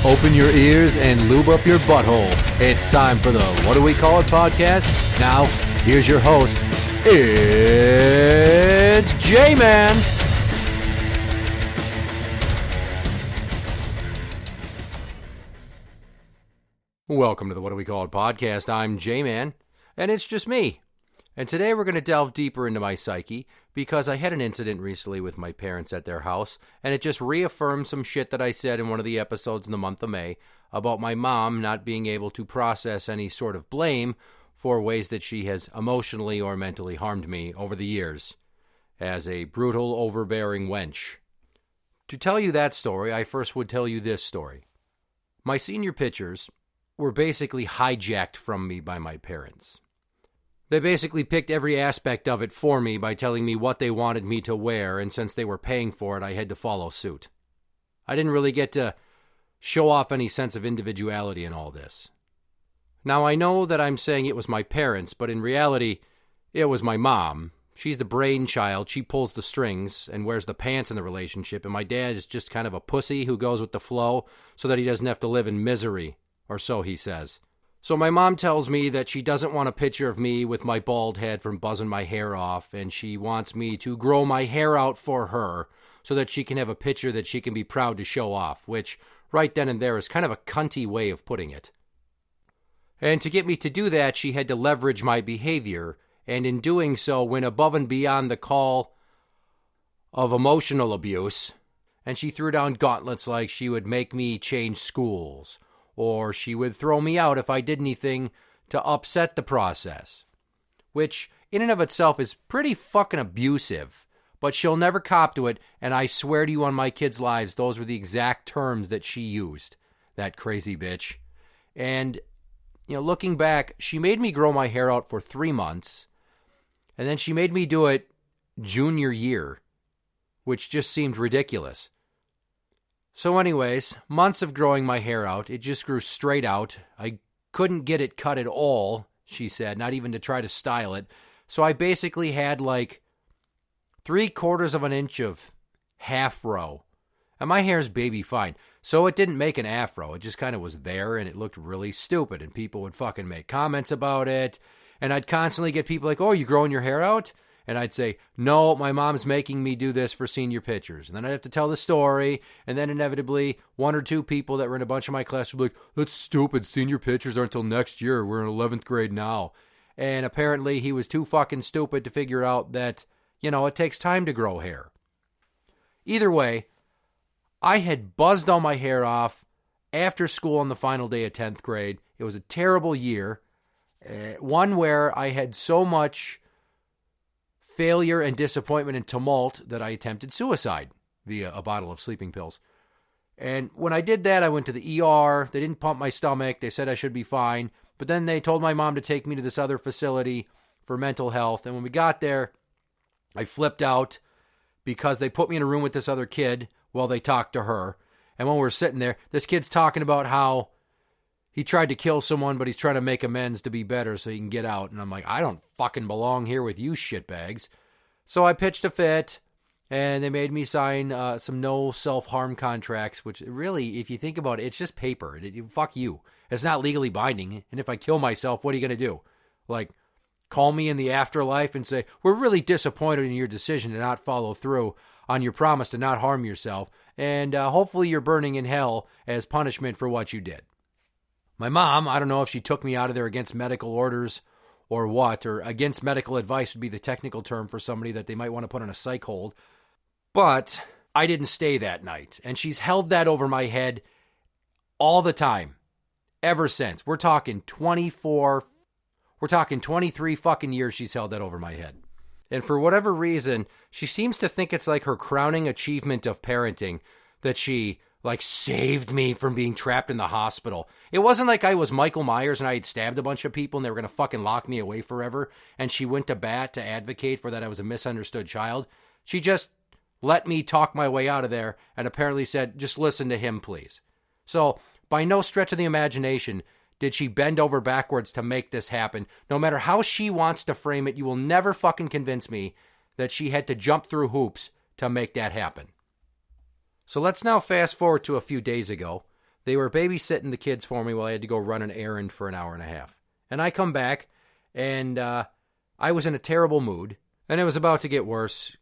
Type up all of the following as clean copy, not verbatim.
Open your ears and lube up your butthole. It's time for the What Do We Call It podcast. Now, here's your host. It's Jmann. Welcome to the What Do We Call It podcast. I'm Jmann, and it's just me. And today we're going to delve deeper into my psyche because I had an incident recently with my parents at their house, and it just reaffirmed some shit that I said in one of the episodes in the month of May about my mom not being able to process any sort of blame for ways that she has emotionally or mentally harmed me over the years as a brutal, overbearing wench. To tell you that story, I first would tell you this story. My senior pictures were basically hijacked from me by my parents. They basically picked every aspect of it for me by telling me what they wanted me to wear, and since they were paying for it, I had to follow suit. I didn't really get to show off any sense of individuality in all this. Now, I know that I'm saying it was my parents, but in reality, it was my mom. She's the brainchild, she pulls the strings and wears the pants in the relationship, and my dad is just kind of a pussy who goes with the flow so that he doesn't have to live in misery, or so he says. So my mom tells me that she doesn't want a picture of me with my bald head from buzzing my hair off, and she wants me to grow my hair out for her so that she can have a picture that she can be proud to show off, which right then and there is kind of a cunty way of putting it. And to get me to do that, she had to leverage my behavior, and in doing so went above and beyond the call of emotional abuse, and she threw down gauntlets like she would make me change schools, or she would throw me out if I did anything to upset the process, which in and of itself is pretty fucking abusive, but she'll never cop to it, and I swear to you on my kids' lives, those were the exact terms that she used, that crazy bitch. And, looking back, she made me grow my hair out for 3 months, and then she made me do it junior year, which just seemed ridiculous. So anyways, months of growing my hair out, it just grew straight out. I couldn't get it cut at all, she said, not even to try to style it. So I basically had like 3/4 of an inch of half row. And my hair's baby fine. So it didn't make an afro. It just kind of was there and it looked really stupid. And people would fucking make comments about it. And I'd constantly get people like, oh, you growing your hair out? And I'd say, no, my mom's making me do this for senior pictures. And then I'd have to tell the story. And then inevitably, 1 or 2 people that were in a bunch of my class would be like, that's stupid. Senior pictures aren't until next year. We're in 11th grade now. And apparently he was too fucking stupid to figure out that, it takes time to grow hair. Either way, I had buzzed all my hair off after school on the final day of 10th grade. It was a terrible year. One where I had so much failure and disappointment and tumult that I attempted suicide via a bottle of sleeping pills. And when I did that, I went to the ER. They didn't pump my stomach. They said I should be fine. But then they told my mom to take me to this other facility for mental health. And when we got there, I flipped out because they put me in a room with this other kid while they talked to her. And when we were sitting there, this kid's talking about how he tried to kill someone, but he's trying to make amends to be better so he can get out. And I'm like, I don't fucking belong here with you shitbags. So I pitched a fit, and they made me sign some no self-harm contracts, which really, if you think about it, it's just paper. Fuck you. It's not legally binding. And if I kill myself, what are you going to do? Like, call me in the afterlife and say, we're really disappointed in your decision to not follow through on your promise to not harm yourself. And hopefully you're burning in hell as punishment for what you did. My mom, I don't know if she took me out of there against medical orders or what, or against medical advice would be the technical term for somebody that they might want to put on a psych hold. But I didn't stay that night. And she's held that over my head all the time, ever since. We're talking 23 fucking years she's held that over my head. And for whatever reason, she seems to think it's like her crowning achievement of parenting that she saved me from being trapped in the hospital. It wasn't like I was Michael Myers and I had stabbed a bunch of people and they were going to fucking lock me away forever. And she went to bat to advocate for that I was a misunderstood child. She just let me talk my way out of there and apparently said, just listen to him, please. So by no stretch of the imagination did she bend over backwards to make this happen. No matter how she wants to frame it, you will never fucking convince me that she had to jump through hoops to make that happen. So let's now fast forward to a few days ago. They were babysitting the kids for me while I had to go run an errand for an hour and a half. And I come back, and I was in a terrible mood, and it was about to get worse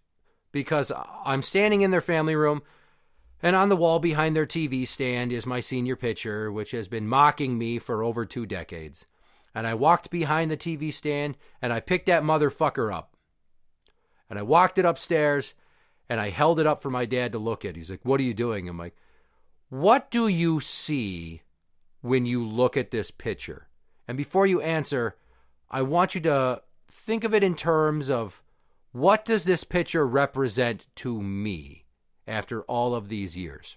because I'm standing in their family room, and on the wall behind their TV stand is my senior picture, which has been mocking me for over 2 decades. And I walked behind the TV stand, and I picked that motherfucker up. And I walked it upstairs, and I held it up for my dad to look at. He's like, "What are you doing?" I'm like, "What do you see when you look at this picture?" And before you answer, I want you to think of it in terms of, what does this picture represent to me after all of these years?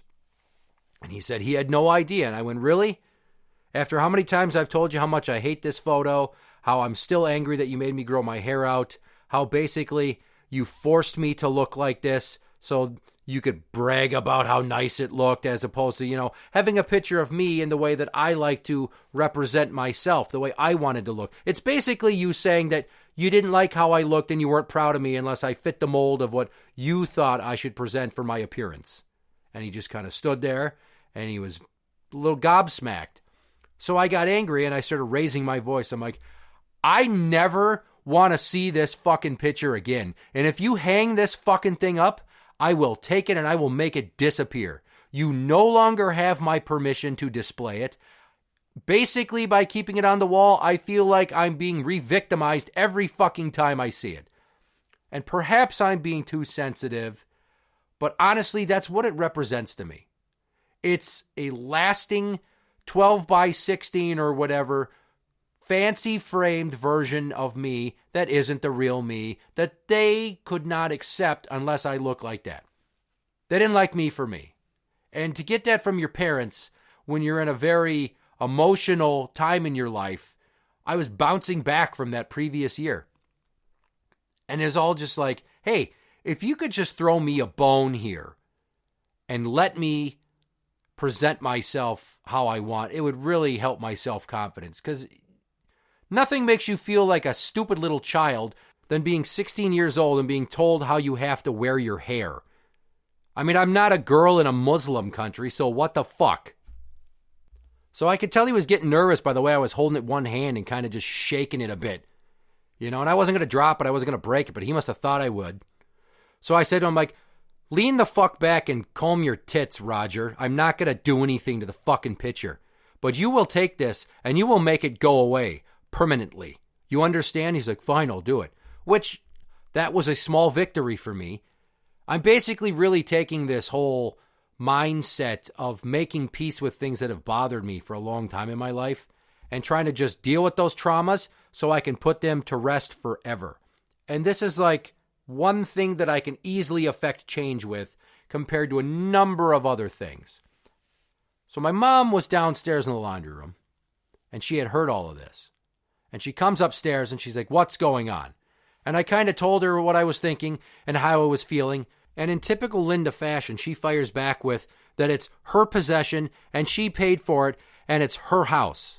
And he said he had no idea. And I went, "Really? After how many times I've told you how much I hate this photo, how I'm still angry that you made me grow my hair out, how basically you forced me to look like this so you could brag about how nice it looked, as opposed to, having a picture of me in the way that I like to represent myself, the way I wanted to look." It's basically you saying that you didn't like how I looked and you weren't proud of me unless I fit the mold of what you thought I should present for my appearance. And he just kind of stood there, and he was a little gobsmacked. So I got angry, and I started raising my voice. I'm like, "I never want to see this fucking picture again. And if you hang this fucking thing up, I will take it and I will make it disappear. You no longer have my permission to display it. Basically, by keeping it on the wall, I feel like I'm being re-victimized every fucking time I see it. And perhaps I'm being too sensitive, but honestly, that's what it represents to me. It's a lasting 12 by 16 or whatever fancy framed version of me that isn't the real me, that they could not accept unless I look like that. They didn't like me for me. And to get that from your parents when you're in a very emotional time in your life, I was bouncing back from that previous year. And it's all just like, hey, if you could just throw me a bone here and let me present myself how I want, it would really help my self-confidence. Because nothing makes you feel like a stupid little child than being 16 years old and being told how you have to wear your hair. I mean, I'm not a girl in a Muslim country, so what the fuck? So I could tell he was getting nervous by the way I was holding it one hand and kind of just shaking it a bit. And I wasn't going to drop it, I wasn't going to break it, but he must have thought I would. So I said to him, like, "Lean the fuck back and comb your tits, Roger. I'm not going to do anything to the fucking picture. But you will take this and you will make it go away permanently. You understand?" He's like, "Fine, I'll do it." Which, that was a small victory for me. I'm basically really taking this whole mindset of making peace with things that have bothered me for a long time in my life and trying to just deal with those traumas so I can put them to rest forever. And this is like one thing that I can easily affect change with compared to a number of other things. So my mom was downstairs in the laundry room, and she had heard all of this. And she comes upstairs, and she's like, "What's going on?" And I kind of told her what I was thinking and how I was feeling. And in typical Linda fashion, she fires back with that it's her possession, and she paid for it, and it's her house.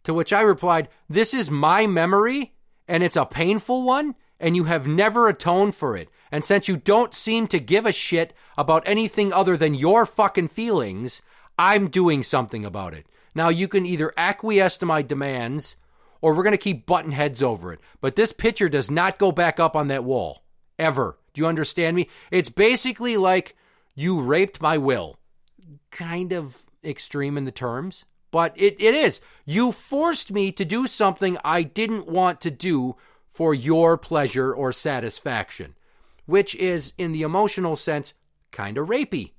To which I replied, "This is my memory, and it's a painful one, and you have never atoned for it. And since you don't seem to give a shit about anything other than your fucking feelings, I'm doing something about it. Now you can either acquiesce to my demands, or we're going to keep butting heads over it. But this picture does not go back up on that wall. Ever. Do you understand me? It's basically like you raped my will." Kind of extreme in the terms, but it is. You forced me to do something I didn't want to do for your pleasure or satisfaction, which is, in the emotional sense, kind of rapey.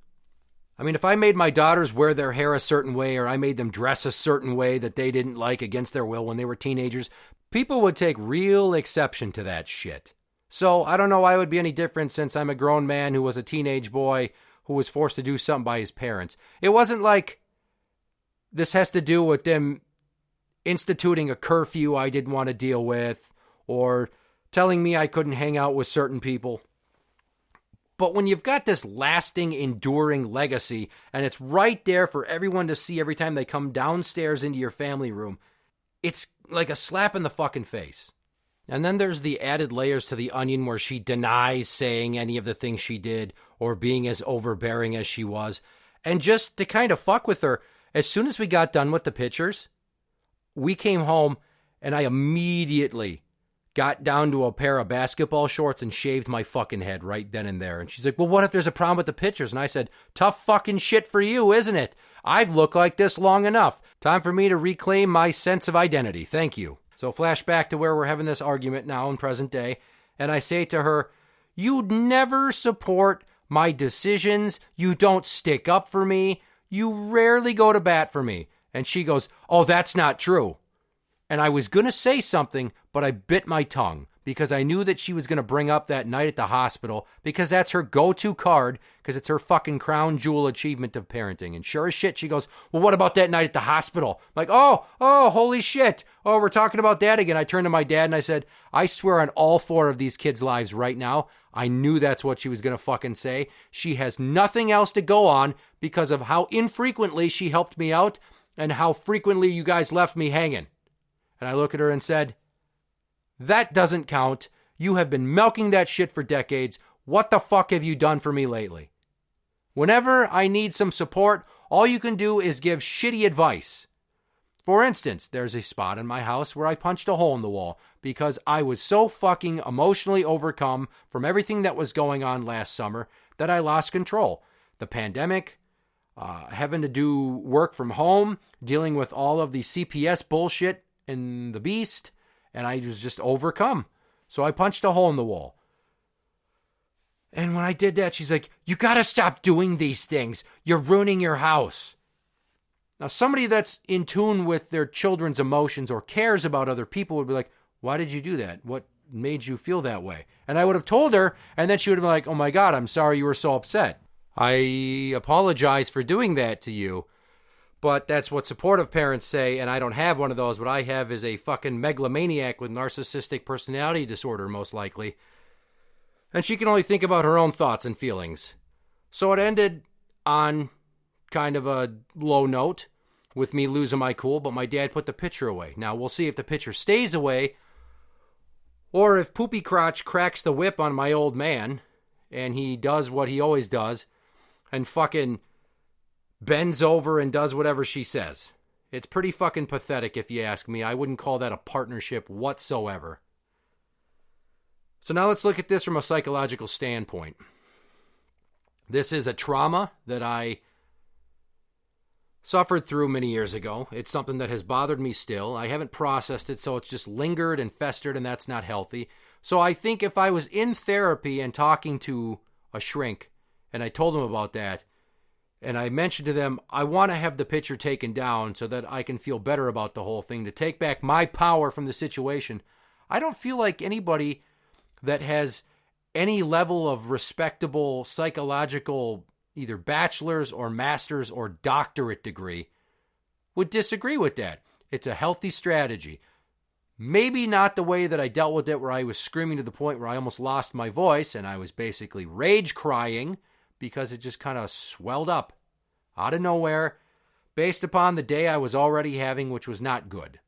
I mean, if I made my daughters wear their hair a certain way, or I made them dress a certain way that they didn't like against their will when they were teenagers, people would take real exception to that shit. So I don't know why it would be any different since I'm a grown man who was a teenage boy who was forced to do something by his parents. It wasn't like this has to do with them instituting a curfew I didn't want to deal with, or telling me I couldn't hang out with certain people. But when you've got this lasting, enduring legacy, and it's right there for everyone to see every time they come downstairs into your family room, it's like a slap in the fucking face. And then there's the added layers to the onion where she denies saying any of the things she did or being as overbearing as she was. And just to kind of fuck with her As soon as we got done with the pictures, we came home and I immediately got down to a pair of basketball shorts and shaved my fucking head right then and there. And she's like, well, what if there's a problem with the pictures? And I said, tough fucking shit for you, isn't it? I've looked like this long enough. Time for me to reclaim my sense of identity. Thank you. So flashback to where we're having this argument now in present day. And I say to her, you'd never support my decisions. You don't stick up for me. You rarely go to bat for me. And she goes, oh, that's not true. And I was going to say something, but I bit my tongue because I knew that she was going to bring up that night at the hospital because that's her go-to card because it's her fucking crown jewel achievement of parenting. And sure as shit, she goes, well, what about that night at the hospital? I'm like, oh, holy shit. Oh, we're talking about that again. I turned to my dad and I said, I swear on all 4 of these kids' lives right now, I knew that's what she was going to fucking say. She has nothing else to go on because of how infrequently she helped me out and how frequently you guys left me hanging. And I look at her and said, that doesn't count. You have been milking that shit for decades. What the fuck have you done for me lately? Whenever I need some support, all you can do is give shitty advice. For instance, there's a spot in my house where I punched a hole in the wall because I was so fucking emotionally overcome from everything that was going on last summer that I lost control. The pandemic, having to do work from home, dealing with all of the CPS bullshit and the beast, and I was just overcome. So I punched a hole in the wall. And when I did that, she's like, you gotta stop doing these things. You're ruining your house. Now, somebody that's in tune with their children's emotions or cares about other people would be like, why did you do that? What made you feel that way? And I would have told her, and then she would have been like, oh my God, I'm sorry you were so upset. I apologize for doing that to you. But that's what supportive parents say, and I don't have one of those. What I have is a fucking megalomaniac with narcissistic personality disorder, most likely. And she can only think about her own thoughts and feelings. So it ended on kind of a low note with me losing my cool, but my dad put the picture away. Now, we'll see if the picture stays away or if Poopy Crotch cracks the whip on my old man and he does what he always does and fucking bends over and does whatever she says. It's pretty fucking pathetic if you ask me. I wouldn't call that a partnership whatsoever. So now let's look at this from a psychological standpoint. This is a trauma that I suffered through many years ago. It's something that has bothered me still. I haven't processed it, so it's just lingered and festered, and that's not healthy. So I think if I was in therapy and talking to a shrink, and I told them about that, and I mentioned to them, I want to have the picture taken down so that I can feel better about the whole thing, to take back my power from the situation. I don't feel like anybody that has any level of respectable psychological, either bachelor's or master's or doctorate degree, would disagree with that. It's a healthy strategy. Maybe not the way that I dealt with it, where I was screaming to the point where I almost lost my voice and I was basically rage crying, because it just kind of swelled up out of nowhere based upon the day I was already having, which was not good.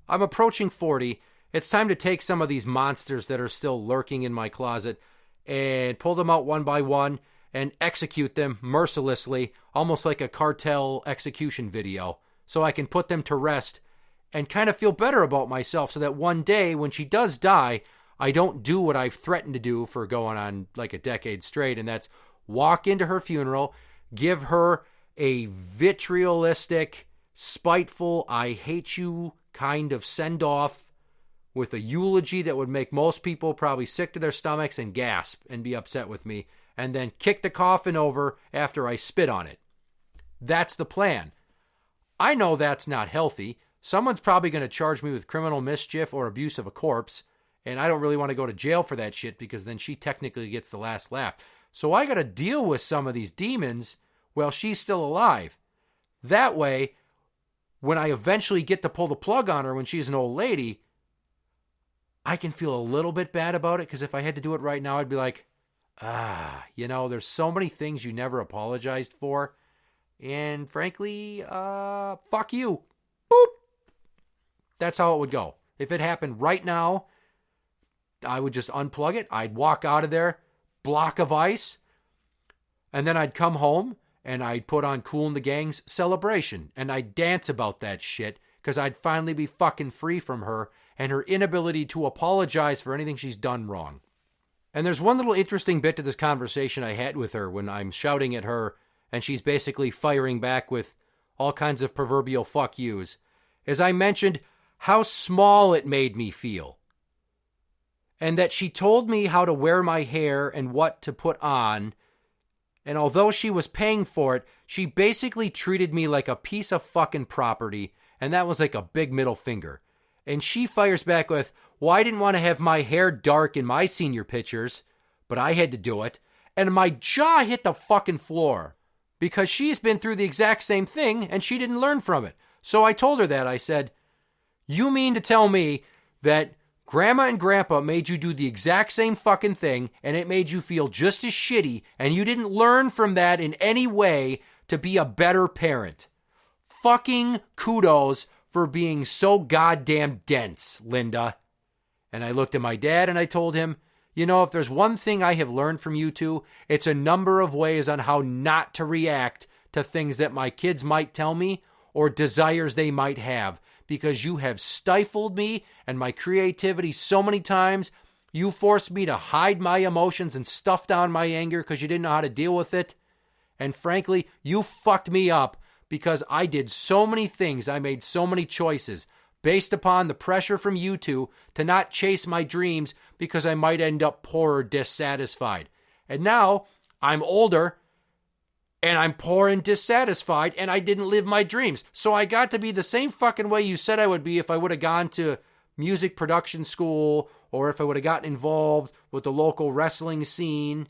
I'm approaching 40. It's time to take some of these monsters that are still lurking in my closet and pull them out one by one and execute them mercilessly, almost like a cartel execution video, so I can put them to rest and kind of feel better about myself, so that one day when she does die, I don't do what I've threatened to do for going on like a decade straight, and that's walk into her funeral, give her a vitriolistic, spiteful, I hate you kind of send-off with a eulogy that would make most people probably sick to their stomachs and gasp and be upset with me, and then kick the coffin over after I spit on it. That's the plan. I know that's not healthy. Someone's probably going to charge me with criminal mischief or abuse of a corpse, and I don't really want to go to jail for that shit, because then she technically gets the last laugh. So I got to deal with some of these demons while she's still alive. That way, when I eventually get to pull the plug on her when she's an old lady, I can feel a little bit bad about it, because if I had to do it right now, I'd be like, there's so many things you never apologized for. And frankly, fuck you. Boop. That's how it would go. If it happened right now, I would just unplug it. I'd walk out of there, block of ice, and then I'd come home and I'd put on Kool and the Gang's Celebration, and I'd dance about that shit, because I'd finally be fucking free from her and her inability to apologize for anything she's done wrong. And there's one little interesting bit to this conversation I had with her when I'm shouting at her, and she's basically firing back with all kinds of proverbial fuck yous, as I mentioned how small it made me feel. And that she told me how to wear my hair and what to put on, and although she was paying for it, she basically treated me like a piece of fucking property, and that was like a big middle finger. And she fires back with, well, I didn't want to have my hair dark in my senior pictures, but I had to do it. And my jaw hit the fucking floor, because she's been through the exact same thing, and she didn't learn from it. So I told her that. I said, you mean to tell me that Grandma and Grandpa made you do the exact same fucking thing, and it made you feel just as shitty, and you didn't learn from that in any way to be a better parent? Fucking kudos for being so goddamn dense, Linda. And I looked at my dad and I told him, you know, if there's one thing I have learned from you two, it's a number of ways on how not to react to things that my kids might tell me or desires they might have, because you have stifled me and my creativity so many times. You forced me to hide my emotions and stuff down my anger because you didn't know how to deal with it. And frankly, you fucked me up because I did so many things. I made so many choices based upon the pressure from you two to not chase my dreams because I might end up poor or dissatisfied. And now I'm older and I'm poor and dissatisfied, and I didn't live my dreams. So I got to be the same fucking way you said I would be if I would have gone to music production school, or if I would have gotten involved with the local wrestling scene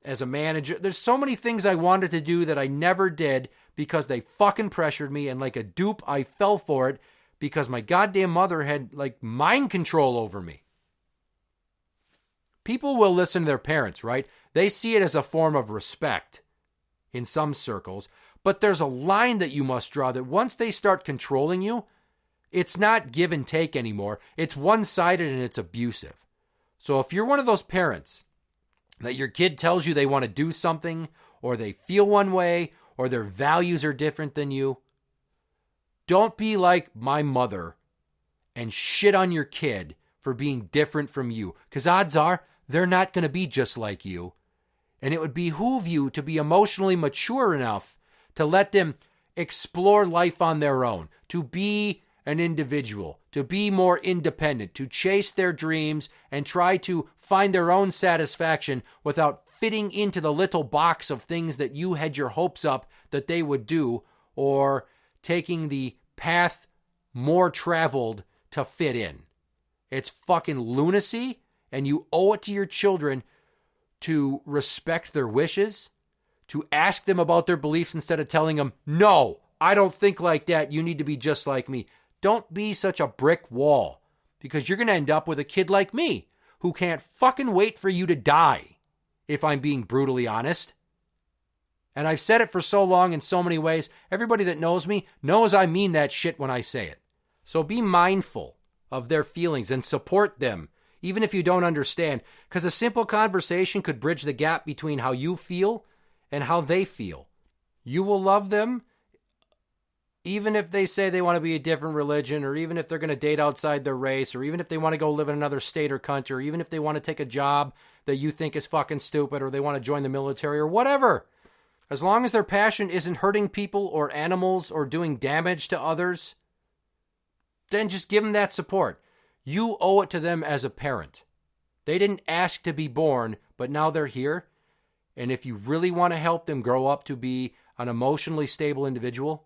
as a manager. There's so many things I wanted to do that I never did because they fucking pressured me, and like a dupe, I fell for it because my goddamn mother had like mind control over me. People will listen to their parents, right? They see it as a form of respect in some circles, but there's a line that you must draw that once they start controlling you, it's not give and take anymore. It's one-sided and it's abusive. So if you're one of those parents that your kid tells you they want to do something, or they feel one way, or their values are different than you, don't be like my mother and shit on your kid for being different from you, because odds are they're not going to be just like you. And it would behoove you to be emotionally mature enough to let them explore life on their own, to be an individual, to be more independent, to chase their dreams and try to find their own satisfaction without fitting into the little box of things that you had your hopes up that they would do, or taking the path more traveled to fit in. It's fucking lunacy, and you owe it to your children to respect their wishes, to ask them about their beliefs instead of telling them, no, I don't think like that, you need to be just like me. Don't be such a brick wall, because you're going to end up with a kid like me who can't fucking wait for you to die, if I'm being brutally honest. And I've said it for so long in so many ways, everybody that knows me knows I mean that shit when I say it. So be mindful of their feelings and support them, even if you don't understand, because a simple conversation could bridge the gap between how you feel and how they feel. You will love them even if they say they want to be a different religion, or even if they're going to date outside their race, or even if they want to go live in another state or country, or even if they want to take a job that you think is fucking stupid, or they want to join the military or whatever. As long as their passion isn't hurting people or animals or doing damage to others, then just give them that support. You owe it to them as a parent. They didn't ask to be born, but now they're here. And if you really want to help them grow up to be an emotionally stable individual,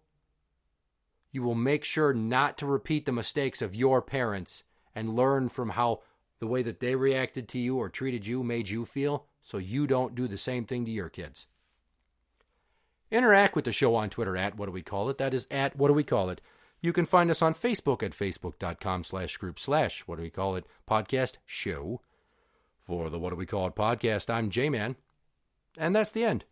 you will make sure not to repeat the mistakes of your parents and learn from how the way that they reacted to you or treated you made you feel, so you don't do the same thing to your kids. Interact with the show on Twitter at What Do We Call It. That is at What Do We Call It. You can find us on Facebook at facebook.com/group/What Do We Call It podcast show. For the What Do We Call It podcast, I'm Jmann, and that's the end.